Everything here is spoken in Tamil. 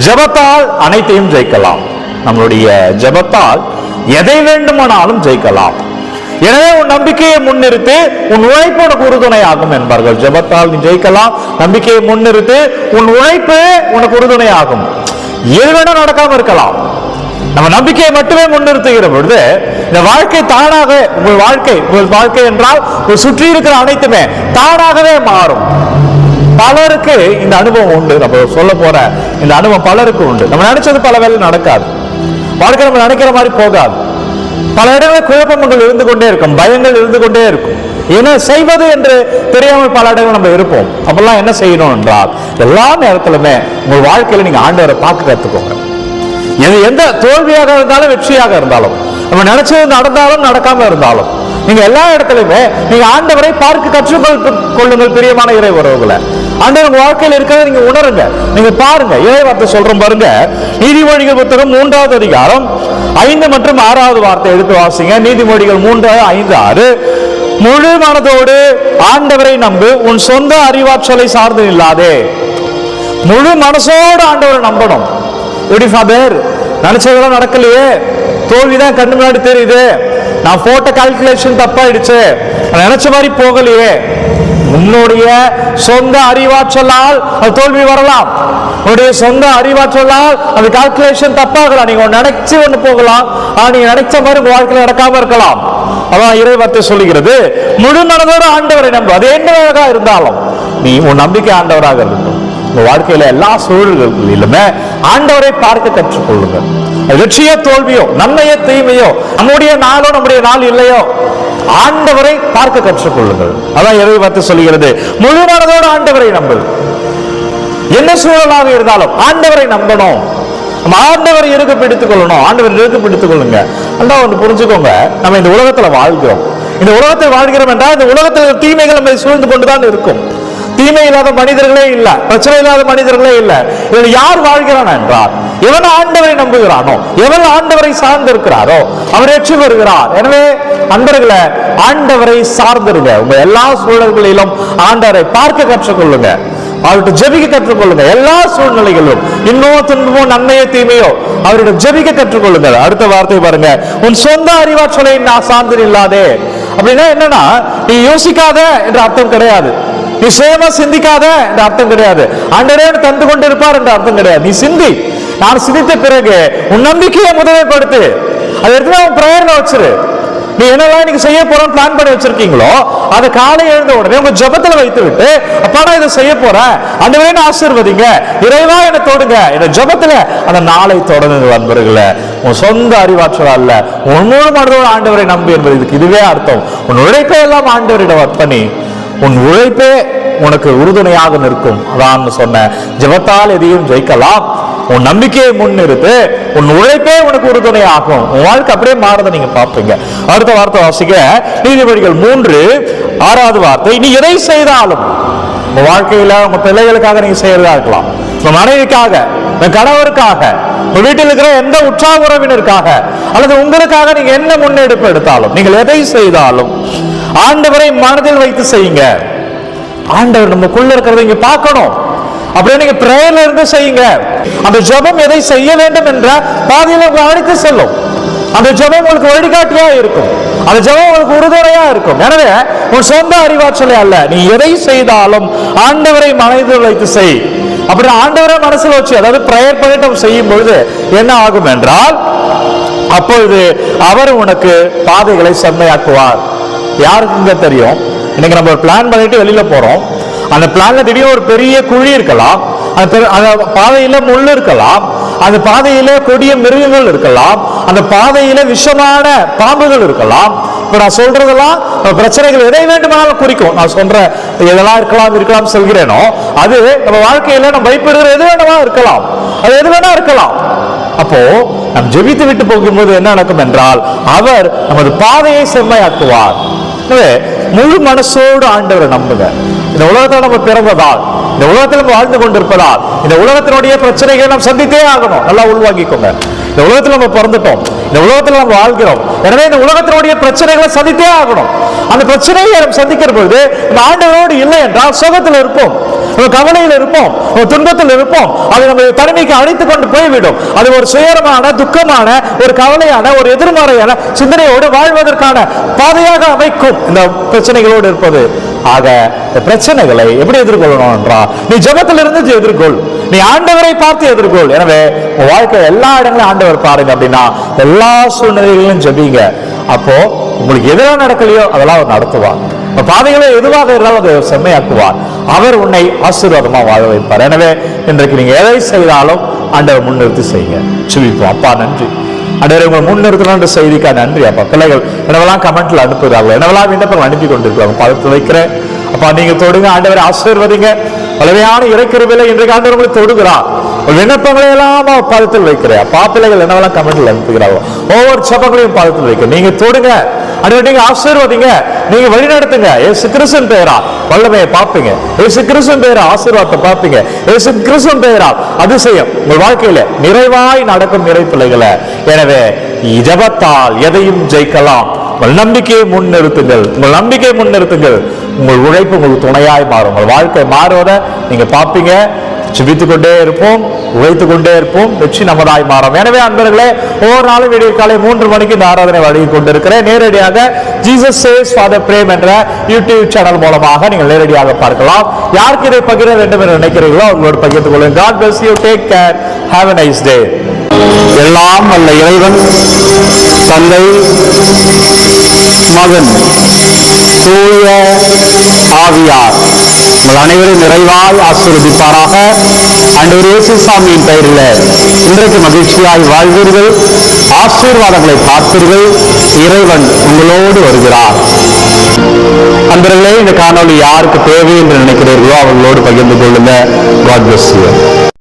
ஜெபத்தால் அனைத்தையும் ஜெயிக்கலாம். நம்மளுடைய ஜெபத்தால் எதை வேண்டுமானாலும் ஜெயிக்கலாம். எனவே உன் நம்பிக்கையை முன்னிறுத்து, உன் உழைப்பு உனக்கு உறுதுணை ஆகும் என்பார்கள். ஜெபத்தால் நீ ஜெயிக்கலாம். நம்பிக்கையை முன்னிறுத்து, உன் உழைப்பு உனக்கு உறுதுணை ஆகும். எது வேணா நடக்காம இருக்கலாம். நம்ம நம்பிக்கையை மட்டுமே முன்னிறுத்துகிற பொழுது இந்த வாழ்க்கை தானாக, உங்கள் வாழ்க்கை என்றால் சுற்றி இருக்கிற அனைத்துமே தானாகவே மாறும். பலருக்கு இந்த அனுபவம் உண்டு. நம்ம சொல்ல போற இந்த அனுபவம் பலருக்கு உண்டு. நம்ம நினைச்சது பல வேலை நடக்காது. வாழ்க்கை நம்ம நினைக்கிற மாதிரி போகாது. பல இடங்களில் குழப்பங்கள் இருந்து கொண்டே இருக்கும், பயங்கள் இருந்து கொண்டே இருக்கும். என்ன செய்வது என்று தெரியாமல் பல இடங்கள் நம்ம இருப்போம். அப்பெல்லாம் என்ன செய்யணும் என்றால், எல்லா நேரத்திலுமே உங்கள் வாழ்க்கையில நீங்க ஆண்டவரை பார்க்க கத்துக்கோங்க. எந்த தோல்வியாக இருந்தாலும் வெற்றியாக இருந்தாலும், நம்ம நினைச்சது நடந்தாலும் நடக்காம இருந்தாலும், நீங்க எல்லா இடத்துலயுமே நீங்க ஆண்டவரை பார்க்க கற்றுக்கொள்ளுங்கள். பிரியமான இறை உறவுகளை, ஆண்டவர் உங்க வாழ்க்கையில் இருக்கிறத நீங்க உணருங்க, நீங்க பாருங்க. இறை வார்த்தை சொல்றோம் பாருங்க. நீதிமொழிகள் புத்தகம் 3வது அதிகாரம் 5 மற்றும் 6வது வார்த்தை எடுத்து வாசிங்க. நீதிமொழிகள் 3, 5, 6. முழு மனதோடு ஆண்டவரை நம்பு, உன் சொந்த அறிவாற்றலை சார்ந்து இல்லாதே. முழு மனசோடு ஆண்டவரை நம்பணும். எப்படி ஃபாதர், நினைச்சதெல்லாம் நடக்கலையே, தோல்விதான் கண்ணு முன்னாடி தெரியுது, நான் போட்ட கால்குலேஷன் தப்பாயிடுச்சு, நினைச்ச மாதிரி போகலையே. உன்னுடைய சொந்த அறிவாற்றலால் அது தோல்வி வரலாம். உன்னுடைய சொந்த அறிவாற்றலால் அந்த கால்குலேஷன் தப்பாகலாம். நீங்க நினைச்சு ஒண்ணு போகலாம், நீங்க நினைச்ச மாதிரி உங்க வாழ்க்கையில் நடக்காம இருக்கலாம். அதான் இறை வார்த்தை சொல்லுகிறது, முழு மனதோடு ஆண்டவரை நம்பு. அது என்னவாக இருந்தாலும் நீ உன் நம்பிக்கை ஆண்டவராக இருக்கட்டும். உங்க வாழ்க்கையில எல்லா சூழல்களிலுமே ஆண்டவரை பார்க்க கற்றுக்கொள்ளுங்க. வெற்றியோ தோல்வியோ, நன்மையோ தீமையோ, நம்முடைய நாளோ நம்முடைய நாள் இல்லையோ, ஆண்டவரை பார்க்க கற்றுக்கொள்ளுங்கள். அதான் இறை வார்த்தை சொல்லுகிறது, முழு மனதோடு ஆண்டவரை நம்பு. என்ன சூழலாக இருந்தாலும் ஆண்டவரை நம்பணும். ஆண்டவரை இருக்க பிடித்துக் கொள்ளணும். ஆண்டவரை இருக்க பிடித்துக் கொள்ளுங்க. அதான் ஒன்று புரிஞ்சுக்கோங்க, நம்ம இந்த உலகத்துல வாழ்கிறோம். இந்த உலகத்தில் வாழ்கிறோம் என்றால் இந்த உலகத்தில் தீமைகள் நம்மை சூழ்ந்து கொண்டுதான் இருக்கும். தீமை இல்லாத மனிதர்களே இல்ல, பிரச்சனை இல்லாத மனிதர்களே இல்ல. இதில் யார் வாழ்கிறான் என்றால், எவன் ஆண்டவரை நம்புகிறானோ, எவன் ஆண்டவரை சார்ந்து இருக்கிறாரோ அவர் வெற்றி பெறுகிறார். எனவே அன்பர்களே, ஆண்டவரை சார்ந்திருங்க. உங்க எல்லா சூழல்களிலும் ஆண்டவரை பார்க்க கற்றுக்கொள்ளுங்க. அவர்கிட்ட ஜெபிக்க கற்றுக்கொள்ளுங்க. எல்லா சூழ்நிலைகளும் இன்னும் துன்பமோ நன்மையோ தீமையோ அவர்கிட்ட ஜெபிக்க கற்றுக்கொள்ளுங்க. அடுத்த வார்த்தை பாருங்க, உன் சொந்த அறிவாற்றலை நான் சார்ந்து இல்லாதே. அப்படின்னா என்னன்னா, நீ யோசிக்காத என்ற அர்த்தம் கிடையாது. நீ சுயமா சிந்திக்காத என்ற அர்த்தம் கிடையாது. ஆண்டவரே தந்து கொண்டு இருப்பார் என்ற அர்த்தம் கிடையாது. நீ சிந்தி. நான் சிந்தித்த பிறகு உன் நம்பிக்கையை முதன்மைப்படுத்து. அதை எடுத்து உன் பிரேயர்ல வச்சிரு. நீ என்னெல்லாம் நீங்க செய்ய போறோம் பிளான் பண்ணி வச்சிருக்கீங்களோ அதை காலை எழுந்த உடனே உங்க ஜெபத்துல வைத்து விட்டு, அப்பா நான் இதை செய்ய போறேன், ஆண்டவரே ஆசீர்வதிங்க, இறைவா என்னை தொடுங்க, இந்த ஜெபத்துல அந்த நாளை தொடர்ந்து நண்பர்களே. உன் சொந்த அறிவாற்றல் அல்ல, உன் முழு மனதோடு ஆண்டவரை நம்பி என்பது இதுக்கு இதுவே அர்த்தம். உன் உழைப்பை எல்லாம் ஆண்டவரிடம் அர்ப்பணி. உன் உழைப்பே உனக்கு உறுதுணையாக நிற்கும். அதான் சொன்ன, ஜெபத்தால் எதையும் ஜெயிக்கலாம். உன் நம்பிக்கையை முன்னிறுத்து, உன் உழைப்பே உனக்கு உறுதுணை ஆகும். உன் வாழ்க்கை அப்படியே மாறதை நீங்க பார்ப்பீங்க. அடுத்த வார்த்தை வாசிக்க, நீதிமொழிகள் 3, 6வது வார்த்தை. நீ எதை செய்தாலும் உங்க வாழ்க்கையில உங்க பிள்ளைகளுக்காக நீங்க செய்யறதா இருக்கலாம், உங்க மனைவிக்காக, உங்க கணவருக்காக, உங்க வீட்டில் இருக்கிற எந்த உற்சாக உறவினருக்காக அல்லது உங்களுக்காக நீங்க என்ன முன்னெடுப்பு எடுத்தாலும், நீங்கள் எதை செய்தாலும் ஆண்டவரை மனதில் வைத்து செய்யுங்க. ஆண்டவர் நமக்குள்ள இருக்கிறத இங்க பார்க்கணும். அப்படியே நீங்க பிரேயர்ல இருந்து செய்யுங்க. அந்த ஜெபம் எதை செய்ய வேண்டும் என்ற பாதையில அழைத்து செல்லும். அந்த ஜெபம் உங்களுக்கு வழிகாட்டியா இருக்கும். அந்த ஜெபம் உங்களுக்கு உறுதுணையா இருக்கும். எனவே உன் சொந்த அறிவாற்றலே அல்ல, நீ எதை செய்தாலும் ஆண்டவரை மனதில் வைத்து செய். அப்படி ஆண்டவரை மனசில் வச்சு, அதாவது பிரேயர் பண்ணிட்டு செய்யும் பொழுது என்ன ஆகும் என்றால், அப்பொழுது அவர் உனக்கு பாதைகளை செம்மையாக்குவார். யாருக்குங்க தெரியும்? இன்னைக்கு நம்ம ஒரு பிளான் பண்ணிட்டு வெளியில போறோம். அந்த பிளான்ல திடீர்னு ஒரு பெரிய குழி இருக்கலாம், அந்த பாதையில முள் இருக்கலாம், அந்த பாதையில கொடிய மிருகங்கள் இருக்கலாம், அந்த பாதையில விஷமான பாம்புகள் இருக்கலாம். இப்ப நான் சொல்றதெல்லாம் பிரச்சனைகள் எதை வேண்டுமானாலும் குறிக்கும். நான் சொல்ற எதெல்லாம் இருக்கலாம் சொல்கிறேனோ அது நம்ம வாழ்க்கையில நம்ம பயப்படுகிற எது வேணுமா இருக்கலாம், அது எது வேணா இருக்கலாம். அப்போ நம் ஜெபித்து விட்டு போகும்போது என்ன நடக்கும் என்றால், அவர் நமது பாதையை செம்மையாக்குவார். முழு மனசோடு ஆண்டவரை நம்புங்க. இந்த உலகத்தில் நம்ம பிறந்ததால் இந்த உலகத்தில் நம்ம வாழ்ந்து கொண்டிருப்பதால் இந்த உலகத்தினுடைய பிரச்சனைகளை நாம் சந்தித்தே ஆகணும். நல்லா உள்வாங்கிக்கோங்க. இந்த உலகத்தில் நம்ம பிறந்துட்டோம், இந்த உலகத்தில் நம்ம வாழ்கிறோம். எனவே இந்த உலகத்தினுடைய பிரச்சனைகளை சந்தித்தே ஆகணும். அந்த பிரச்சனையை நம்ம சந்திக்கிற பொழுது நம்ம ஆண்டவரோடு இல்லை என்றால் சோகத்தில் இருப்போம், கவலையில் இருப்போம், துன்பத்தில் இருப்போம். அது நம்ம தனிமைக்கு அழைத்துக் கொண்டு போய்விடும். அது ஒரு சுயரமான, துக்கமான, ஒரு கவலையான, ஒரு எதிர்மறையான சிந்தனையோடு வாழ்வதற்கான பாதையாக அமைக்கும் இந்த பிரச்சனைகளோடு இருப்பது. ஆக இந்த பிரச்சனைகளை எப்படி எதிர்கொள்ளணும் என்றால், நீ ஜெபத்தில் இருந்து எதிர்கொள், நீ ஆண்டவரை பார்த்து எதிர்கொள். எனவே உன் வாழ்க்கை எல்லா இடங்களும் ஆண்டவர் பாருங்க அப்படின்னா எல்லா சூழ்நிலைகளிலும் ஜெபிங்க. அப்போ உங்களுக்கு எதிராக நடக்கலையோ அதெல்லாம் அவர் நடத்துவார். பாதைகளை எதுவாக இருந்தாலும் அதை செம்மையாக்குவார். அவர் உன்னை ஆசீர்வாதமா வாழ வைப்பார். எனவே இன்றைக்கு நீங்க எதை செய்தாலும் ஆண்டவர் முன்னிறுத்தி செய்யுங்க. சுவிப்போம். அப்பா நன்றி ஆண்டவரே, உங்களை முன்னிறுத்தணும் செய்திக்கா நன்றி. அப்பா பிள்ளைகள் என்னவெல்லாம் கமெண்ட்ல அனுப்புகிறார்கள், என்னவெல்லாம் விண்ணப்பங்கள் அனுப்பி கொண்டிருக்கிறாங்க, பதத்தில் வைக்கிறேன். அப்பா நீங்க தொடுங்க ஆண்டவரை, ஆசீர்வதிங்க. பலவையான இறைக்கிருவிலை இன்றைக்கு ஆண்டவர் உங்களை தொடுகிறார். விண்ணப்பங்களை எல்லாம் பாதத்தில் வைக்கிறேன். பாப்பிள்ளைகள் என்னவெல்லாம் கமெண்ட்ல அனுப்புகிறார்கள், ஒவ்வொரு சபங்களையும் பாதத்தில் வைக்க நீங்க தொடுங்க. ஆண்டவரே நீங்க ஆசீர்வதிங்க, நீங்க வழிநடத்துங்க. இயேசு கிறிஸ்துவின் பெயரா வல்லமையை பார்ப்பீங்க, இயேசு கிறிஸ்துவின் பெயரா ஆசீர்வாதத்தை பார்ப்பீங்க, இயேசு கிறிஸ்துவின் பெயரா அதிசயம் உங்கள் வாழ்க்கையில நிறைவாய் நடக்கும் இறை பிள்ளைகளை. எனவே ஜெபத்தால் எதையும் ஜெயிக்கலாம். உங்கள் நம்பிக்கையை முன்னிறுத்துங்கள், உங்கள் நம்பிக்கையை முன்னிறுத்துங்கள். உங்கள் உழைப்பு உங்களுக்கு துணையாய் மாறும். உங்கள் வாழ்க்கை மாறுவதை நீங்க பார்ப்பீங்க. ஜெபித்துக் கொண்டே இருப்போம், உழைத்துக் கொண்டே இருப்போம், வெற்றி நமதாய் மாறும். எனவே அன்பர்களே, ஒவ்வொரு நாளும் விடிய காலை 3 மணிக்கு இந்த ஆராதனை வழங்கி கொண்டிருக்கிறேன். நேரடியாக ஜீசஸ் சேஸ் ஃபாதர் பிரேம் என்ற யூடியூப் சேனல் மூலமாக நீங்கள் நேரடியாக பார்க்கலாம். யாருக்கு இதை பகிர வேண்டும் என்று நினைக்கிறீர்களோ அவங்களோடு பகிர்ந்து கொள்ளுங்கள். God bless you. Take care. Have a nice day. எல்லாம் வல்ல இறைவன், தந்தை, மகன், தூய ஆவியார் உங்கள் அனைவரும் நிறைவாய் ஆசீர்வதிப்பாராக. ஆண்டவர் இயேசு சாமியின் பெயரில் இன்றைக்கு மகிழ்ச்சியாய் வாழ்வீர்கள், ஆசீர்வாதங்களை பார்ப்பீர்கள். இறைவன் உங்களோடு வருகிறார். அன்பர்களே, இந்த காணொளி யாருக்கு தேவை என்று நினைக்கிறீர்களோ அவர்களோடு பகிர்ந்து கொள்ளுங்க. God bless you.